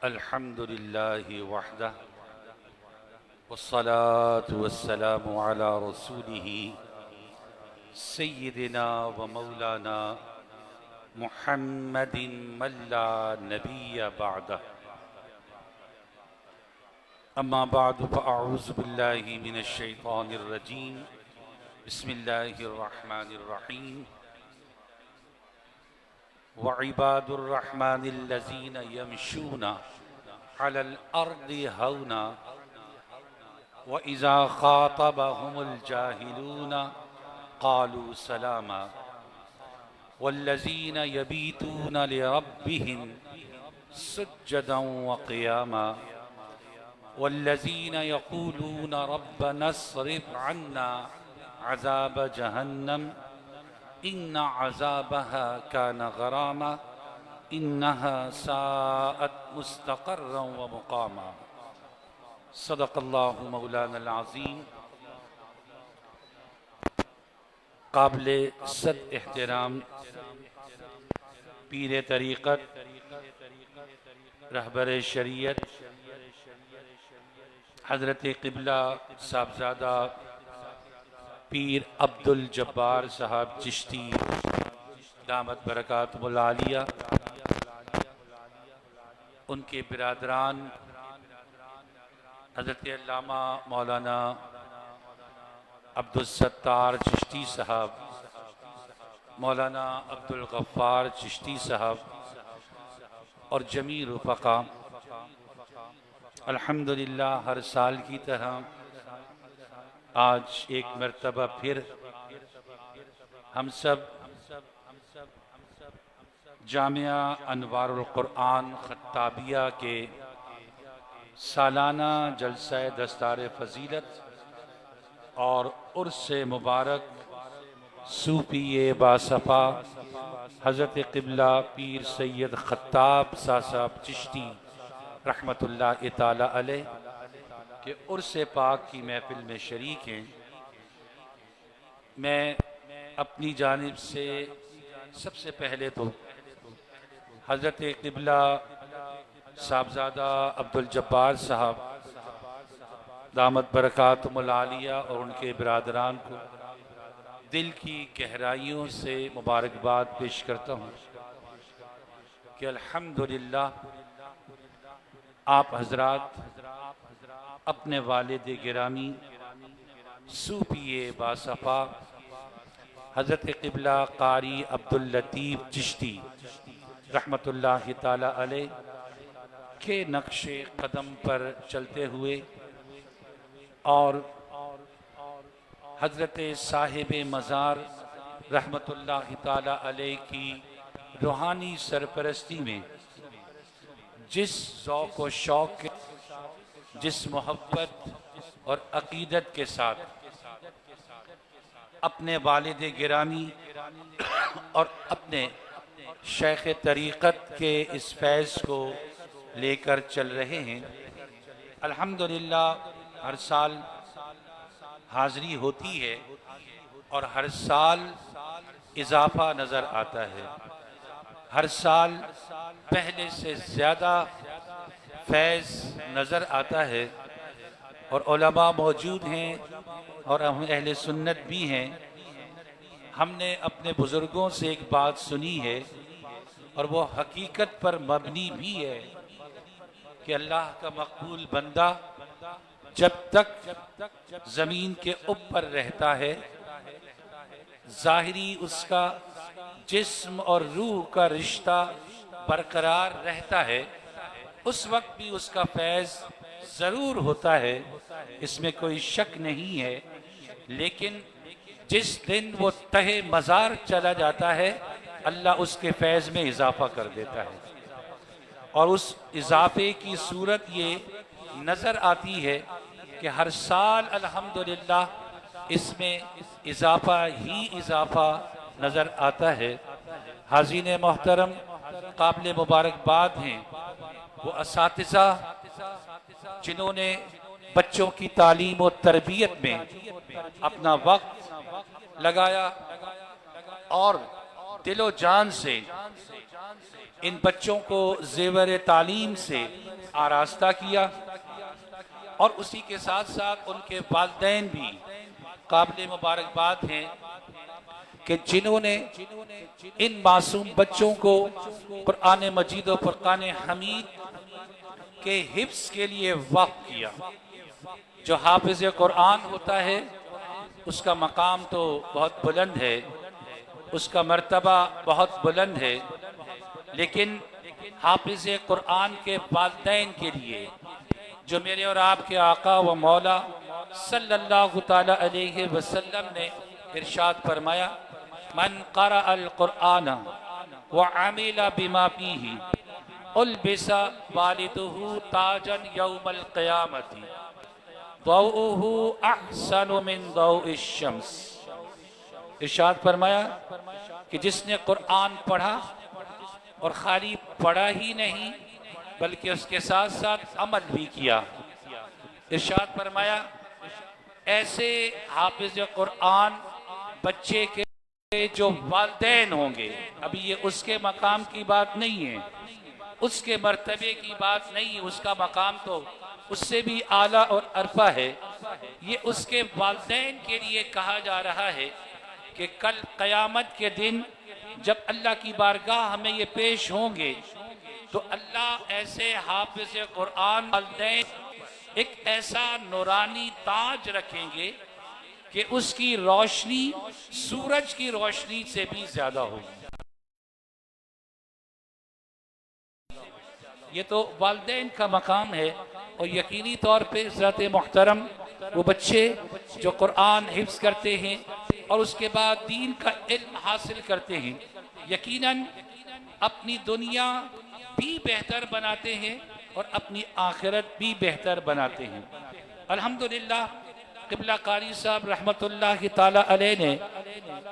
الحمد لله وحده والصلاة والسلام على رسوله سيدنا ومولانا محمد من لا نبي بعده. أما بعد فأعوذ بالله من الشيطان الرجيم. بسم الله الرحمن الرحيم. وعباد الرحمن الذين يمشون على الأرض هونا وإذا خاطبهم الجاهلون قالوا سلاما والذين يبيتون لربهم سجدا وقياما والذين يقولون ربنا اصرف عنا عذاب جهنم إن عذابها كان غراما إنها ساءت مستقرا ومقاما. صدق الله مولانا العظيم. قابل صد احترام پیر طریقت، رہبر شریعت حضرت قبلہ صاحبزادہ پیر عبد الجبار صاحب چشتی دامت برکاتہ العالیہ، ان کے برادران حضرت علامہ مولانا عبد الستار چشتی صاحب، مولانا عبد الغفار چشتی صاحب اور جمیع رفقا، الحمدللہ ہر سال کی طرح آج ایک مرتبہ پھر ہم سب جامعہ انوار القرآن خطابیہ کے سالانہ جلسہ دستار فضیلت اور عرس مبارک صوفی باصفا حضرت قبلہ پیر سید خطاب صاحب چشتی رحمت اللہ تعالی علیہ کہ عرس پاک کی محفل میں شریک ہیں. میں اپنی جانب سے سب سے پہلے تو حضرت قبلہ صاحبزادہ عبد الجبار صاحب دامت برکاتہم العالیہ اور ان کے برادران کو دل کی گہرائیوں سے مبارکباد پیش کرتا ہوں کہ الحمدللہ آپ حضرات اپنے والد گرامی صوفی باصفا حضرت قبلہ قاری عبداللطیف چشتی رحمت اللہ تعالی علیہ کے نقش قدم پر چلتے ہوئے اور حضرت صاحب مزار رحمت اللہ تعالی علیہ کی روحانی سرپرستی میں جس ذوق و شوق کے، جس محبت اور عقیدت کے ساتھ اپنے والد گرامی اور اپنے شیخ طریقت کے اس فیض کو لے کر چل رہے ہیں، الحمدللہ ہر سال حاضری ہوتی ہے اور ہر سال اضافہ نظر آتا ہے، ہر سال پہلے سے زیادہ فیض نظر آتا ہے اور علماء موجود ہیں اور ہم اہل سنت بھی ہیں. ہم نے اپنے بزرگوں سے ایک بات سنی ہے اور وہ حقیقت پر مبنی بھی ہے کہ اللہ کا مقبول بندہ جب تک زمین کے اوپر رہتا ہے، ظاہری اس کا جسم اور روح کا رشتہ برقرار رہتا ہے، اس وقت بھی اس کا فیض ضرور ہوتا ہے، اس میں کوئی شک نہیں ہے. لیکن جس دن وہ تہہ مزار چلا جاتا ہے، اللہ اس کے فیض میں اضافہ کر دیتا ہے اور اس اضافے کی صورت یہ نظر آتی ہے کہ ہر سال الحمدللہ اس میں اضافہ ہی اضافہ نظر آتا ہے. حاضرین محترم، قابل مبارکباد ہیں وہ اساتذہ جنہوں نے بچوں کی تعلیم و تربیت میں اپنا وقت لگایا اور دل و جان سے ان بچوں کو زیور تعلیم سے آراستہ کیا، اور اسی کے ساتھ ساتھ ان کے والدین بھی قابل مبارکباد ہیں کہ جنہوں نے ان معصوم بچوں کو قرآن مجید و فرقان حمید کے حفظ کے لیے وقف کیا۔ جو حافظ قرآن ہوتا ہے اس کا مقام تو بہت بلند ہے، اس کا مرتبہ بہت بلند ہے، لیکن حافظ قرآن کے والدین کے لیے جو میرے اور آپ کے آقا و مولا صلی اللہ تعالی علیہ وسلم نے ارشاد فرمایا، من قرأ القرآن وعمل بما فیہ البس والدہ تاجا یوم القیامت ضوءہ احسن من ضوء الشمس۔ ارشاد فرمایا کہ جس نے قرآن پڑھا اور خالی پڑھا ہی نہیں بلکہ اس کے ساتھ ساتھ عمل بھی کیا، ارشاد فرمایا ایسے حافظ قرآن بچے کے جو والدین ہوں گے، ابھی یہ اس کے مقام کی بات نہیں ہے، اس کے مرتبے کی بات نہیں ہے، اس کا مقام تو اس سے بھی اعلیٰ اور ارفع ہے، یہ اس کے والدین کے لیے کہا جا رہا ہے کہ کل قیامت کے دن جب اللہ کی بارگاہ ہمیں یہ پیش ہوں گے تو اللہ ایسے حافظ قرآن والدین ایک ایسا نورانی تاج رکھیں گے کہ اس کی روشنی سورج کی روشنی سے بھی زیادہ ہوگی۔ یہ تو والدین کا مقام ہے، اور یقینی طور پہ حضرات محترم وہ بچے جو قرآن حفظ کرتے ہیں اور اس کے بعد دین کا علم حاصل کرتے ہیں، یقیناً اپنی دنیا بھی بہتر بناتے ہیں اور اپنی آخرت بھی بہتر بناتے ہیں۔ الحمدللہ قبلہ قاری صاحب رحمت اللہ تعالی علیہ نے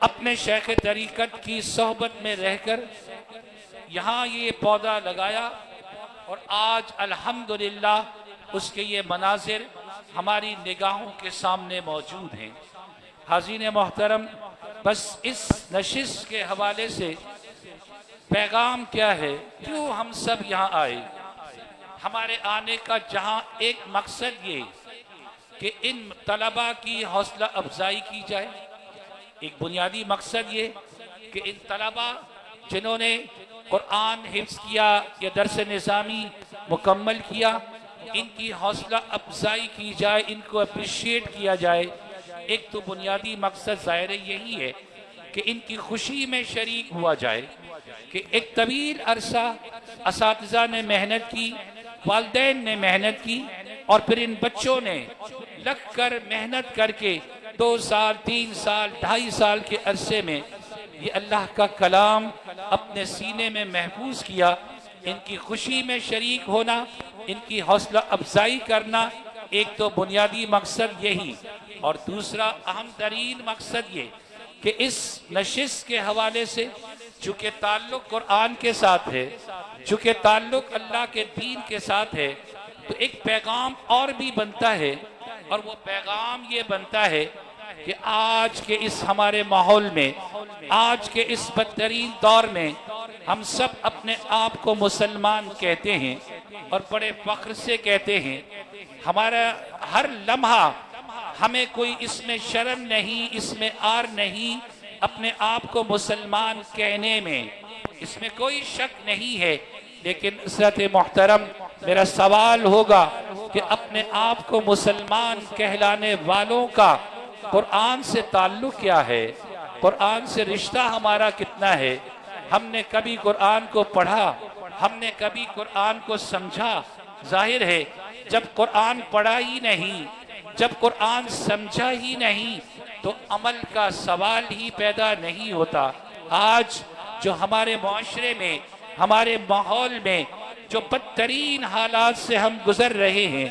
اپنے شیخ طریقت کی صحبت میں رہ کر یہاں یہ پودا لگایا، اور آج الحمدللہ اس کے یہ مناظر ہماری نگاہوں کے سامنے موجود ہیں۔ حاضرین محترم، بس اس نشست کے حوالے سے پیغام کیا ہے، کیوں ہم سب یہاں آئے؟ ہمارے آنے کا جہاں ایک مقصد یہ کہ ان طلباء کی حوصلہ افزائی کی جائے، ایک بنیادی مقصد یہ کہ ان طلباء جنہوں نے قرآن حفظ کیا یا درس نظامی مکمل کیا، ان کی حوصلہ افزائی کی جائے، ان کو اپریشیٹ کیا جائے۔ ایک تو بنیادی مقصد ظاہر یہی ہے کہ ان کی خوشی میں شریک ہوا جائے کہ ایک طویل عرصہ اساتذہ نے محنت کی، والدین نے محنت کی، اور پھر ان بچوں نے لگ کر محنت کر کے 2 سال 3 سال 2.5 سال کے عرصے میں یہ اللہ کا کلام اپنے سینے میں محفوظ کیا۔ ان کی خوشی میں شریک ہونا، ان کی حوصلہ افزائی کرنا، ایک تو بنیادی مقصد یہی، اور دوسرا اہم ترین مقصد یہ کہ اس نشست کے حوالے سے چونکہ تعلق قرآن کے ساتھ ہے، چونکہ تعلق اللہ کے دین کے ساتھ ہے، تو ایک پیغام اور بھی بنتا ہے، اور وہ پیغام یہ بنتا ہے کہ آج کے اس ہمارے ماحول میں، آج کے اس بدترین دور میں ہم سب اپنے آپ کو مسلمان کہتے ہیں اور بڑے فخر سے کہتے ہیں، ہمارا ہر لمحہ ہمیں کوئی اس میں شرم نہیں، اس میں آر نہیں، اپنے آپ کو مسلمان کہنے میں اس میں کوئی شک نہیں ہے، لیکن حضرت محترم میرا سوال ہوگا کہ اپنے آپ کو مسلمان کہلانے والوں کا قرآن سے تعلق کیا ہے؟ قرآن سے رشتہ ہمارا کتنا ہے؟ ہم نے کبھی قرآن کو پڑھا؟ ہم نے کبھی قرآن کو سمجھا؟ ظاہر ہے جب قرآن پڑھا ہی نہیں، جب قرآن سمجھا ہی نہیں تو عمل کا سوال ہی پیدا نہیں ہوتا۔ آج جو ہمارے معاشرے میں، ہمارے ماحول میں جو بدترین حالات سے ہم گزر رہے ہیں،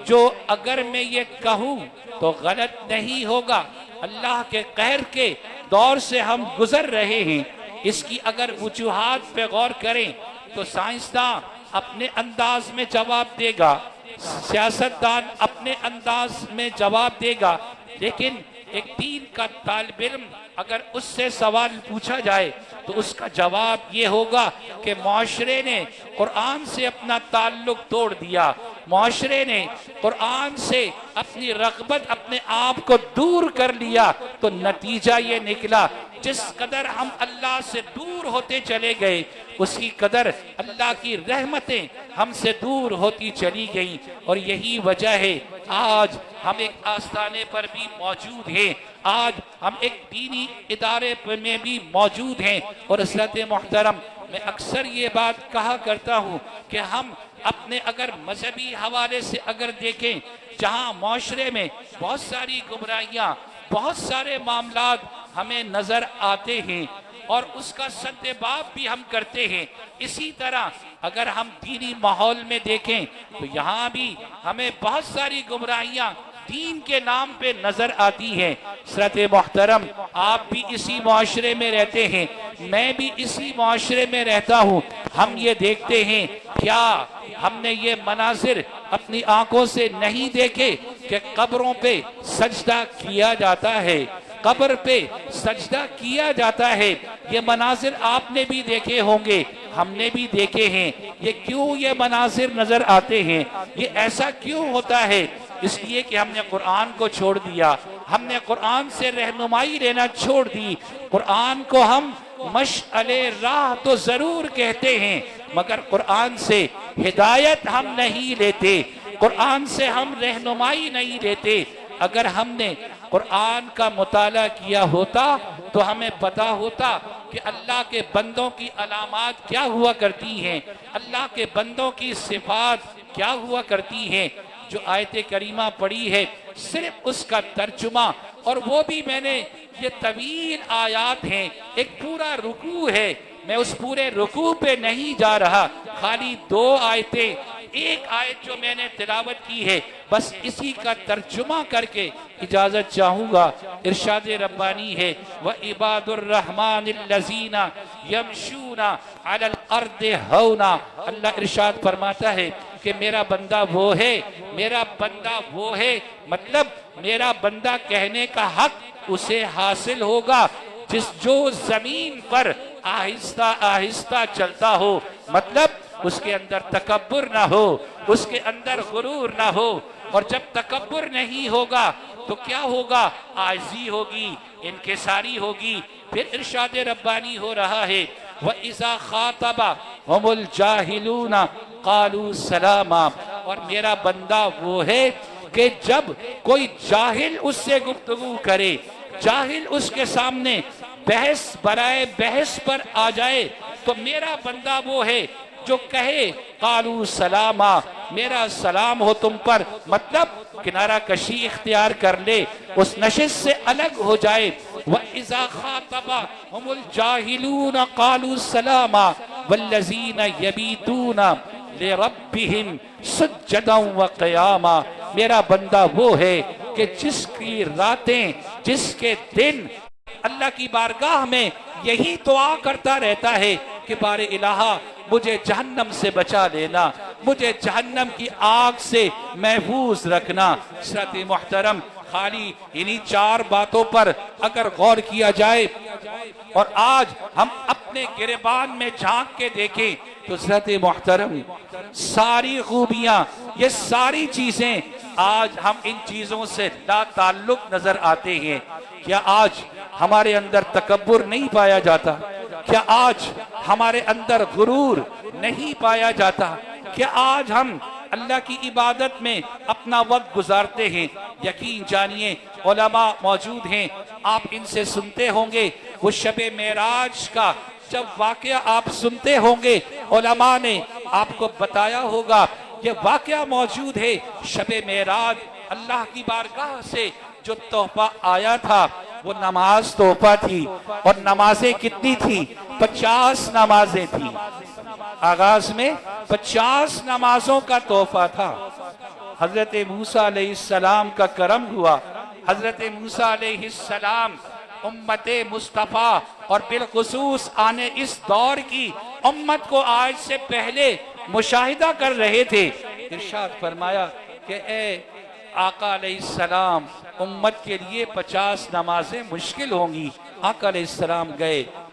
جو اگر میں یہ کہوں تو غلط نہیں ہوگا، اللہ کے قہر کے دور سے ہم گزر رہے ہیں، اس کی اگر وجوہات پہ غور کریں تو سائنسداں اپنے انداز میں جواب دے گا، سیاستدان اپنے انداز میں جواب دے گا، لیکن ایک دین کا طالب علم اگر اس سے سوال پوچھا جائے تو تو اس کا جواب یہ ہوگا کہ معاشرے نے قرآن سے اپنا تعلق توڑ دیا، معاشرے نے قرآن سے اپنی رغبت اپنے آپ کو دور کر لیا، تو نتیجہ یہ نکلا جس قدر ہم اللہ سے دور ہوتے چلے گئے اسی قدر اللہ کی رحمتیں ہم سے دور ہوتی چلی گئیں۔ اور یہی وجہ ہے آج ہم ایک آستانے پر بھی موجود ہیں، آج ہم ایک دینی ادارے میں بھی موجود ہیں۔ اور حضرت محترم، میں اکثر یہ بات کہا کرتا ہوں کہ ہم اپنے اگر مذہبی حوالے سے اگر دیکھیں، جہاں معاشرے میں بہت ساری گمراہیاں، بہت سارے معاملات ہمیں نظر آتے ہیں اور اس کا سد باب بھی ہم کرتے ہیں، اسی طرح اگر ہم دینی ماحول میں دیکھیں تو یہاں بھی ہمیں بہت ساری گمراہیاں دین کے نام پہ نظر آتی ہیں۔ حضرت محترم، آپ بھی اسی معاشرے میں رہتے ہیں، میں بھی اسی معاشرے میں رہتا ہوں، ہم یہ دیکھتے ہیں، کیا ہم نے یہ مناظر اپنی آنکھوں سے نہیں دیکھے کہ قبروں پہ سجدہ کیا جاتا ہے، قبر پہ سجدہ کیا جاتا ہے؟ یہ مناظر آپ نے بھی دیکھے ہوں گے، ہم نے بھی دیکھے ہیں۔ یہ کیوں یہ مناظر نظر آتے ہیں؟ یہ ایسا کیوں ہوتا ہے؟ اس لیے کہ ہم نے قرآن کو چھوڑ دیا، ہم نے قرآن سے رہنمائی لینا چھوڑ دی۔ قرآن کو ہم مشعل راہ تو ضرور کہتے ہیں مگر قرآن سے ہدایت ہم نہیں لیتے، قرآن سے ہم رہنمائی نہیں لیتے۔ اگر ہم نے قرآن کا مطالعہ کیا ہوتا تو ہمیں پتا ہوتا کہ اللہ کے بندوں کی علامات کیا ہوا کرتی ہیں، اللہ کے بندوں کی صفات کیا ہوا کرتی ہیں۔ جو آیت کریمہ پڑھی ہے صرف اس کا ترجمہ، اور وہ بھی میں نے، یہ طویل آیات ہیں، ایک پورا رکوع ہے، میں اس پورے رکوع پہ نہیں جا رہا، خالی 2 آیتیں، ایک آیت جو میں نے تلاوت کی ہے بس اسی کا ترجمہ کر کے اجازت چاہوں گا۔ ارشاد ربانی ہے وَعِبَادُ الرَّحْمَنِ الَّذِينَ يَمْشُونَ عَلَى الْأَرْضِ هَوْنًا۔ اللہ ارشاد فرماتا ہے کہ میرا بندہ وہ ہے، میرا بندہ وہ ہے، مطلب میرا بندہ کہنے کا حق اسے حاصل ہوگا جو زمین پر آہستہ آہستہ چلتا ہو، مطلب اس کے اندر تکبر نہ ہو، اس کے اندر غرور نہ ہو۔ اور جب تکبر نہیں ہوگا تو کیا ہوگا؟ عاجزی ہوگی، انکساری ہوگی۔ پھر ارشاد ربانی ہو رہا ہے وَإِذَا خَاطَبَهُمُ الْجَاهِلُونَ قَالُوا سَلَامًا۔ اور میرا بندہ وہ ہے کہ جب کوئی جاہل اس سے گفتگو کرے، جاہل اس کے سامنے بحث برائے بحث پر آ جائے تو میرا بندہ وہ ہے جو کہے قالوا سلاما، میرا سلام ہو تم پر، مطلب کنارہ کشی اختیار کر لے، اس نشست سے الگ ہو جائے۔ وَإِذَا خَاطَبَهُمُ الْجَاهِلُونَ قَالُوا سَلَامًا وَالَّذِينَ يَبِيتُونَ لِرَبِّهِمْ سُجَّدًا وَقِيَامًا۔ میرا بندہ وہ ہے کہ جس کی راتیں، جس کے دن اللہ کی بارگاہ میں یہی دعا کرتا رہتا ہے کہ بار الہا مجھے جہنم سے بچا لینا، مجھے جہنم کی آگ سے محفوظ رکھنا۔ حضرت محترم، خالی انہی 4 باتوں پر اگر غور کیا جائے اور آج ہم اپنے گریبان میں جھانک کے دیکھیں تو حضرت محترم ساری خوبیاں، یہ ساری چیزیں آج ہم ان چیزوں سے لا تعلق نظر آتے ہیں۔ کیا آج ہمارے اندر تکبر نہیں پایا جاتا؟ کیا آج ہمارے اندر غرور نہیں پایا جاتا؟ کیا آج ہم اللہ کی عبادت میں اپنا وقت گزارتے ہیں؟ یقین جانیے علماء موجود ہیں، آپ ان سے سنتے ہوں گے وہ شب معراج کا جب واقعہ آپ سنتے ہوں گے، علماء نے آپ کو بتایا ہوگا یہ واقعہ موجود ہے۔ شب معراج اللہ کی بارگاہ سے جو تحفہ آیا تھا وہ نماز تحفہ تھی، اور نمازیں کتنی تھی؟ 50 نمازیں تھی۔ آغاز میں 50 نمازوں کا تحفہ تھا۔ حضرت موسیٰ علیہ السلام کا کرم ہوا، حضرت موسیٰ علیہ السلام امت مصطفیٰ اور بالخصوص آنے اس دور کی امت کو آج سے پہلے مشاہدہ کر رہے تھے۔ ارشاد فرمایا کہ اے آقا علیہ السلام، امت کے لیے 50 نمازیں مشکل ہوں گی۔ آقا علیہ السلام گئے،